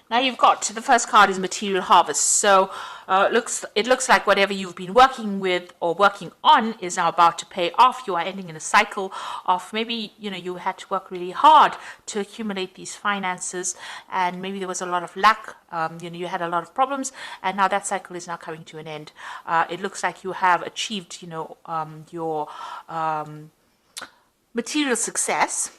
Now you've got the first card is material harvest. So it looks like whatever you've been working with or working on is now about to pay off. You are ending in a cycle of maybe you had to work really hard to accumulate these finances, and maybe there was a lot of lack. You had a lot of problems, and now that cycle is now coming to an end. It looks like you have achieved your material success,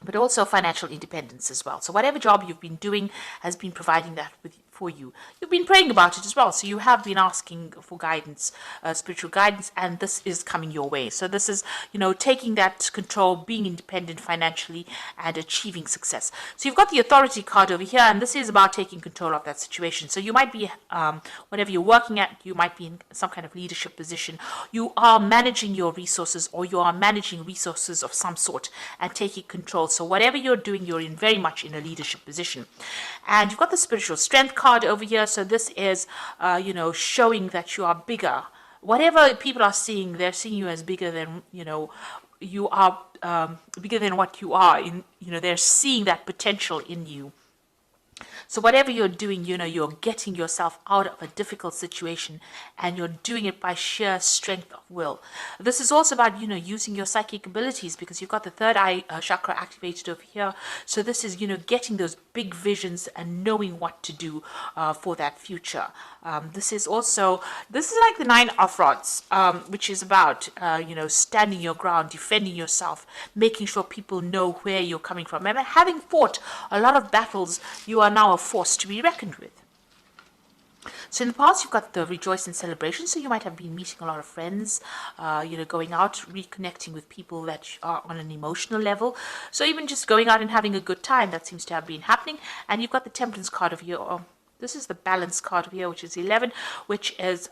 but also financial independence as well. So whatever job you've been doing has been providing that for you. You've been praying about it as well. So you have been asking for guidance, spiritual guidance, and this is coming your way. So this is, taking that control, being independent financially, and achieving success. So you've got the authority card over here, and this is about taking control of that situation. So you might be, whatever you're working at, you might be in some kind of leadership position. You are managing your resources, or you are managing resources of some sort and taking control. So whatever you're doing, you're very much in a leadership position. And you've got the spiritual strength card over here. So this is, showing that you are bigger. Whatever people are seeing, they're seeing you as bigger than, you are bigger than what you are. They're seeing that potential in you. So whatever you're doing, you're getting yourself out of a difficult situation, and you're doing it by sheer strength of will. This is also about, using your psychic abilities, because you've got the third eye chakra activated over here. So this is, getting those big visions and knowing what to do for that future. This is like the 9 of rods, which is about, standing your ground, defending yourself, making sure people know where you're coming from. And having fought a lot of battles, you are now a force to be reckoned with. So in the past, you've got the rejoice and celebration. So you might have been meeting a lot of friends, going out, reconnecting with people that are on an emotional level. So even just going out and having a good time, that seems to have been happening. And you've got the temperance card of here. This is the balance card of here, which is 11, which is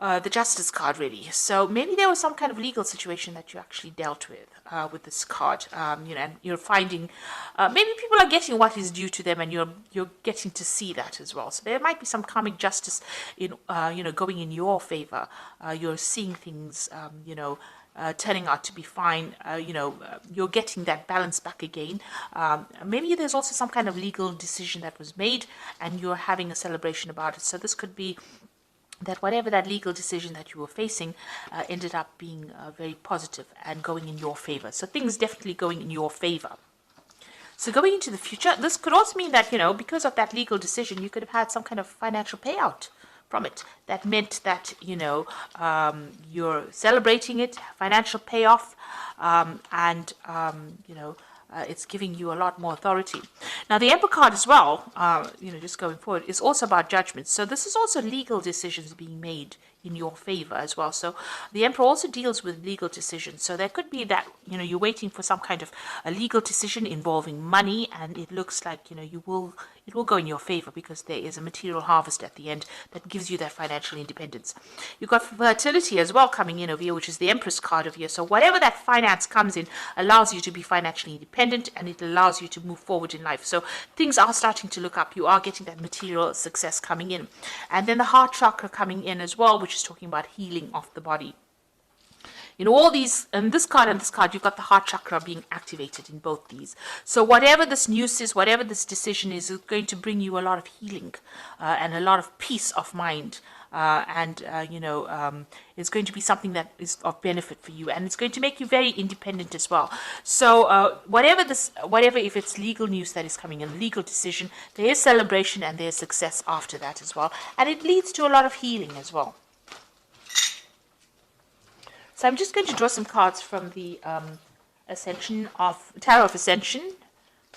the justice card, really. So maybe there was some kind of legal situation that you actually dealt with this card, and you're finding maybe people are getting what is due to them, and you're getting to see that as well. So there might be some karmic justice in going in your favor. You're seeing things turning out to be fine. You're getting that balance back again. Maybe there's also some kind of legal decision that was made, and you're having a celebration about it. So this could be that whatever that legal decision that you were facing ended up being very positive and going in your favor. So things definitely going in your favor. So going into the future, this could also mean that, because of that legal decision, you could have had some kind of financial payout from it. That meant that, you're celebrating it, financial payoff, it's giving you a lot more authority. Now, the Emperor card as well, just going forward, is also about judgment. So this is also legal decisions being made in your favor as well. So the Emperor also deals with legal decisions. So there could be that, you're waiting for some kind of a legal decision involving money, and it looks like, it will go in your favor, because there is a material harvest at the end that gives you that financial independence. You've got fertility as well coming in over here, which is the Empress card over here. So whatever that finance comes in allows you to be financially independent, and it allows you to move forward in life. So things are starting to look up. You are getting that material success coming in. And then the heart chakra coming in as well, which is talking about healing of the body. All these, and this card, you've got the heart chakra being activated in both these. So whatever this news is, whatever this decision is going to bring you a lot of healing and a lot of peace of mind. It's going to be something that is of benefit for you, and it's going to make you very independent as well. So whatever, if it's legal news that is coming in, legal decision, there is celebration and there's success after that as well. And it leads to a lot of healing as well. So I'm just going to draw some cards from the Tarot of Ascension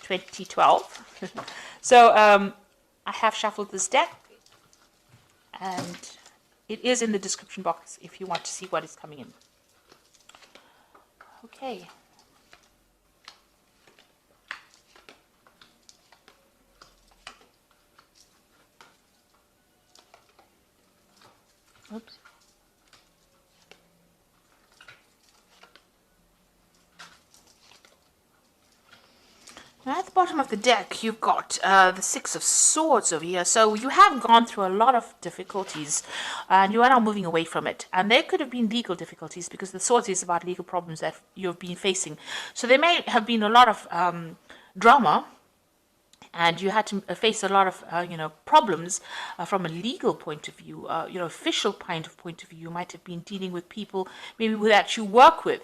2012. So I have shuffled this deck, and it is in the description box if you want to see what is coming in. Okay. Oops. Now at the bottom of the deck, you've got the Six of Swords over here. So you have gone through a lot of difficulties, and you are now moving away from it. And there could have been legal difficulties, because the Swords is about legal problems that you've been facing. So there may have been a lot of drama and you had to face a lot of problems from a legal point of view, official point of view. You might have been dealing with people maybe that you work with,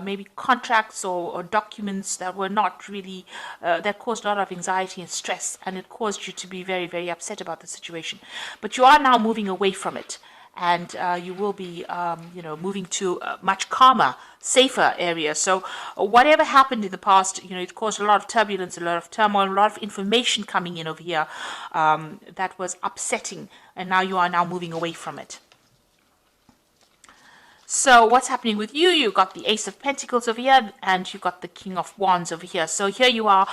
maybe contracts or documents that were not really that caused a lot of anxiety and stress, and it caused you to be very, very upset about the situation. But you are now moving away from it, and you will be, moving to a much calmer, safer area. So whatever happened in the past, it caused a lot of turbulence, a lot of turmoil, a lot of information coming in over here that was upsetting, and now you are now moving away from it. So what's happening with you? You got the Ace of Pentacles over here, and you got the King of Wands over here. So here you are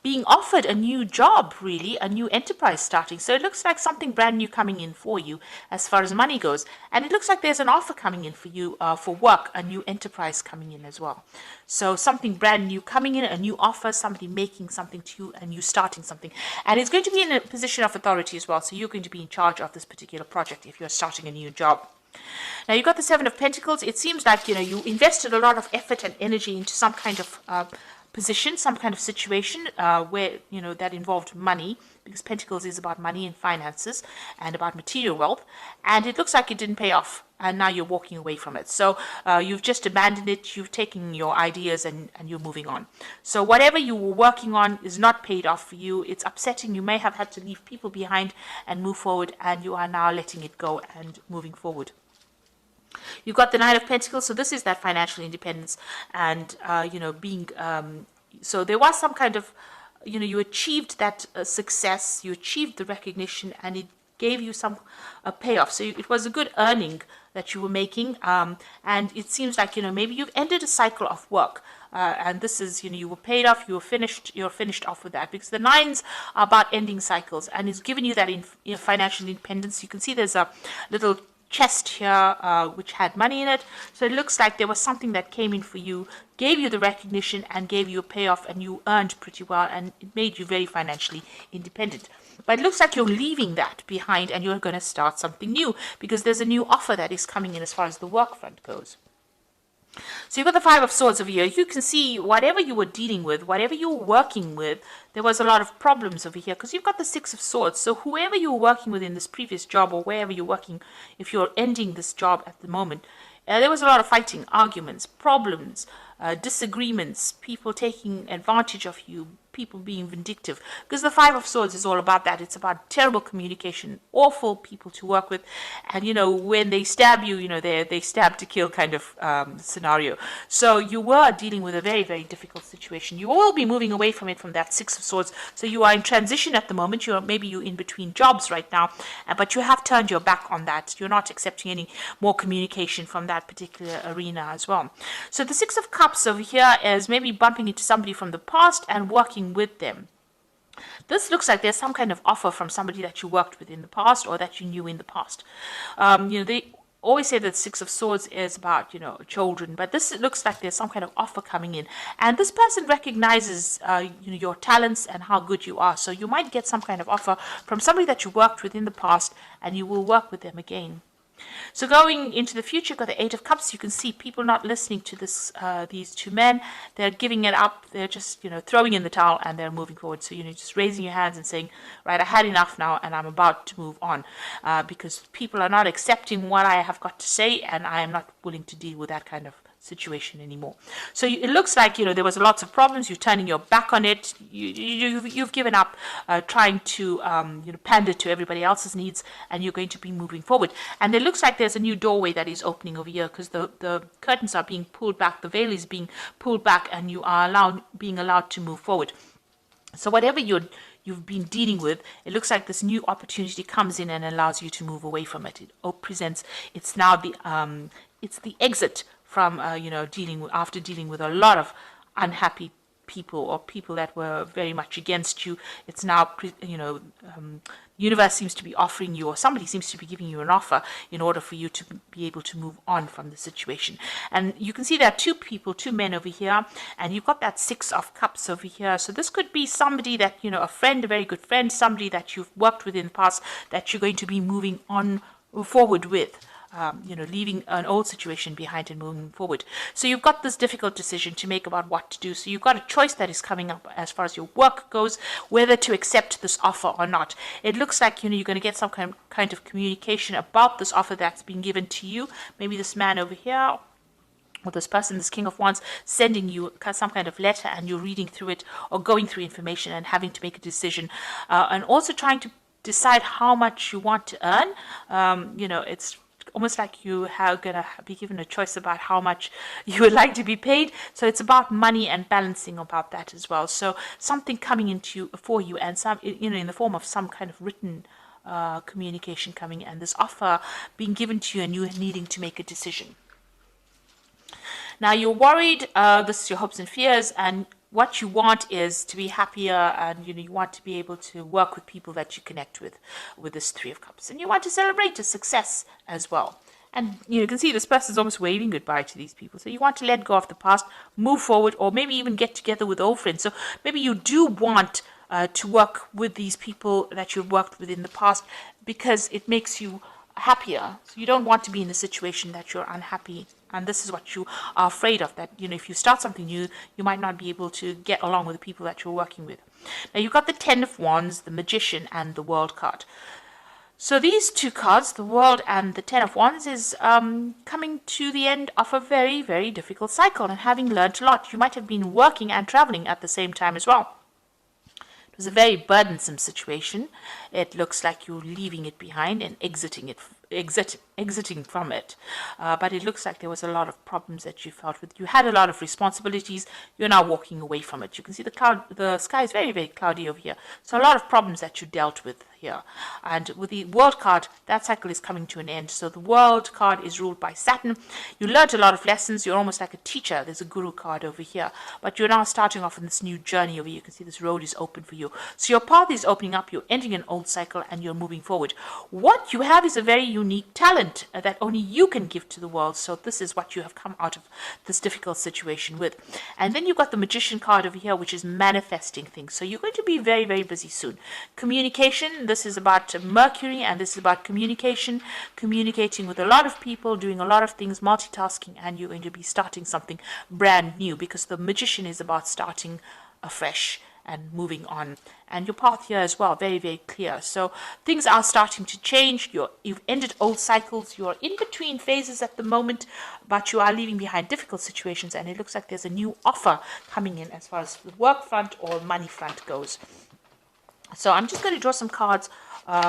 being offered a new job, really, a new enterprise starting. So it looks like something brand new coming in for you as far as money goes. And it looks like there's an offer coming in for you for work, a new enterprise coming in as well. So something brand new coming in, a new offer, somebody making something to you, and you starting something. And it's going to be in a position of authority as well. So you're going to be in charge of this particular project if you're starting a new job. Now you've got the Seven of Pentacles. It seems like, you invested a lot of effort and energy into some kind of position, some kind of situation where, that involved money, because Pentacles is about money and finances and about material wealth. And it looks like it didn't pay off, and now you're walking away from it. So you've just abandoned it. You've taken your ideas and you're moving on. So whatever you were working on is not paid off for you. It's upsetting. You may have had to leave people behind and move forward, and you are now letting it go and moving forward. You've got the Nine of Pentacles, so this is that financial independence, and being so there was some kind of you achieved that success, you achieved the recognition, and it gave you some payoff. So it was a good earning that you were making, and it seems like maybe you've ended a cycle of work. And this is, you were paid off, you're finished off with that, because the nines are about ending cycles, and it's given you that financial independence. You can see there's a little chest here which had money in it. So it looks like there was something that came in for you, gave you the recognition, and gave you a payoff, and you earned pretty well, and it made you very financially independent. But it looks like you're leaving that behind, and you're going to start something new, because there's a new offer that is coming in as far as the work front goes. So you've got the Five of Swords over here. You can see whatever you were dealing with, whatever you were working with, there was a lot of problems over here, because you've got the Six of Swords. So whoever you were working with in this previous job, or wherever you're working, if you're ending this job at the moment, there was a lot of fighting, arguments, problems, disagreements, people taking advantage of you, people being vindictive, because the Five of Swords is all about that. It's about terrible communication, awful people to work with, and when they stab you, they stab to kill kind of scenario. So you were dealing with a very, very difficult situation. You will be moving away from it, from that Six of Swords. So you are in transition at the moment. Maybe you're in between jobs right now, but you have turned your back on that. You're not accepting any more communication from that particular arena as well. So the Six of Cups over here is maybe bumping into somebody from the past and working with them. This looks like there's some kind of offer from somebody that you worked with in the past, or that you knew in the past. They always say that Six of Swords is about children, but this looks like there's some kind of offer coming in, and this person recognizes your talents and how good you are. So you might get some kind of offer from somebody that you worked with in the past, and you will work with them again. So going into the future, got the Eight of Cups. You can see people not listening to these two men. They're giving it up. They're just, throwing in the towel, and they're moving forward. So, just raising your hands and saying, right, I had enough now, and I'm about to move on, because people are not accepting what I have got to say, and I am not willing to deal with that kind of situation anymore. So it looks like there was lots of problems. You're turning your back on it. You've given up trying to pander to everybody else's needs, and you're going to be moving forward. And it looks like there's a new doorway that is opening over here, because the curtains are being pulled back, the veil is being pulled back, and you are being allowed to move forward. So whatever you've been dealing with, it looks like this new opportunity comes in and allows you to move away from it. It presents. It's now it's the exit from after dealing with a lot of unhappy people, or people that were very much against you. It's now universe seems to be offering you, or somebody seems to be giving you an offer in order for you to be able to move on from the situation. And you can see there are two men over here, and you've got that Six of Cups over here. So this could be somebody that a friend, a very good friend, somebody that you've worked with in the past, that you're going to be moving on forward with. leaving an old situation behind and moving forward. So you've got this difficult decision to make about what to do. So you've got a choice that is coming up as far as your work goes, whether to accept this offer or not. It looks like, you're going to get some kind of communication about this offer that's been given to you. Maybe this man over here, or this person, this King of Wands, sending you some kind of letter, and you're reading through it or going through information and having to make a decision, and also trying to decide how much you want to earn. It's almost like you are going to be given a choice about how much you would like to be paid. So it's about money and balancing about that as well. So something coming into for you, and some, in the form of some kind of written communication coming, and this offer being given to you, and you needing to make a decision. Now you're worried. This is your hopes and fears, and what you want is to be happier, and you want to be able to work with people that you connect with this Three of Cups, and you want to celebrate a success as well. And you can see this person is almost waving goodbye to these people. So you want to let go of the past, move forward, or maybe even get together with old friends. So maybe you do want to work with these people that you've worked with in the past, because it makes you happier. So you don't want to be in a situation that you're unhappy, and this is what you are afraid of, that if you start something new, you might not be able to get along with the people that you're working with. Now you've got the Ten of Wands, the Magician, and the World card. So these two cards, the World and the Ten of Wands, is coming to the end of a very, very difficult cycle, and having learned a lot. You might have been working and traveling at the same time as well. It was a very burdensome situation. It looks like you're leaving it behind and exiting from it. But it looks like there was a lot of problems that you felt with. You had a lot of responsibilities. You're now walking away from it. You can see the sky is very, very cloudy over here. So a lot of problems that you dealt with here. And with the World card, that cycle is coming to an end. So the World card is ruled by Saturn. You learned a lot of lessons. You're almost like a teacher. There's a Guru card over here. But you're now starting off on this new journey over here. You can see this road is open for you. So your path is opening up. You're ending an old cycle, and you're moving forward. What you have is a very unique talent that only you can give to the world. So this is what you have come out of this difficult situation with. And then you've got the Magician card over here, which is manifesting things. So you're going to be very, very busy soon. Communication, this is about Mercury, and this is about communication, communicating with a lot of people, doing a lot of things, multitasking, and you're going to be starting something brand new, because the Magician is about starting afresh and moving on. And your path here as well, very, very clear. So things are starting to change. You've ended old cycles. You're in between phases at the moment, but you are leaving behind difficult situations, and it looks like there's a new offer coming in as far as the work front or money front goes. So I'm just going to draw some cards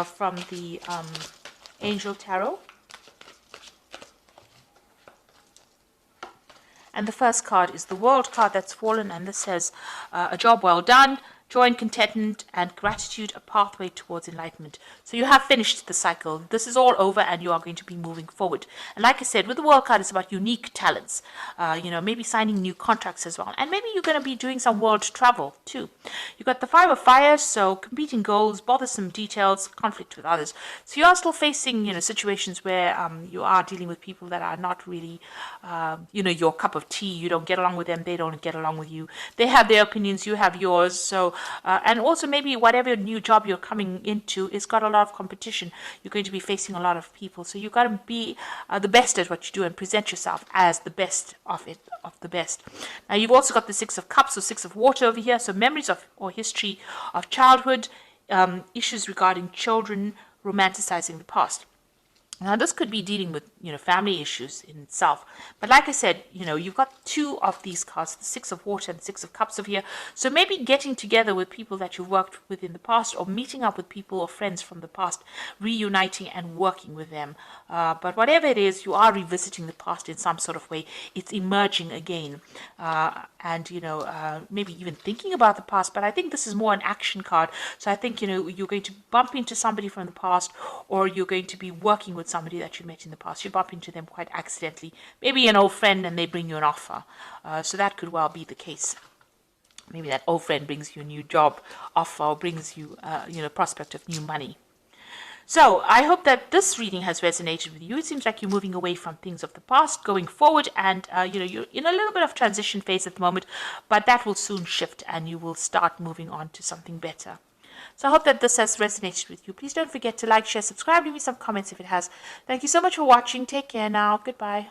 from the Angel Tarot. And the first card is the World card that's fallen, and this says, a job well done, joy and contentment and gratitude, a pathway towards enlightenment. So you have finished the cycle. This is all over, and you are going to be moving forward. And like I said, with the World card, it's about unique talents. Maybe signing new contracts as well. And maybe you're going to be doing some world travel too. You've got the Five of Fire, so competing goals, bothersome details, conflict with others. So you are still facing, situations where you are dealing with people that are not really, your cup of tea. You don't get along with them. They don't get along with you. They have their opinions. You have yours. So and also maybe whatever new job you're coming into, it's got a lot of competition. You're going to be facing a lot of people. So you've got to be the best at what you do and present yourself as the best of the best. Now you've also got the Six of Cups, or Six of Water over here. So memories of or history of childhood, issues regarding children, romanticizing the past. Now, this could be dealing with, family issues in itself. But like I said, you've got two of these cards, the Six of Water and the Six of Cups over here. So maybe getting together with people that you've worked with in the past, or meeting up with people or friends from the past, reuniting and working with them. But whatever it is, you are revisiting the past in some sort of way. It's emerging again. Maybe even thinking about the past. But I think this is more an action card. So I think, you're going to bump into somebody from the past, or you're going to be working with somebody that you met in the past. You bump into them quite accidentally, maybe an old friend, and they bring you an offer. So that could well be the case. Maybe that old friend brings you a new job offer, or brings you, prospect of new money. So I hope that this reading has resonated with you. It seems like you're moving away from things of the past, going forward, and you're in a little bit of transition phase at the moment, but that will soon shift, and you will start moving on to something better. So I hope that this has resonated with you. Please don't forget to like, share, subscribe, leave me some comments if it has. Thank you so much for watching. Take care now. Goodbye.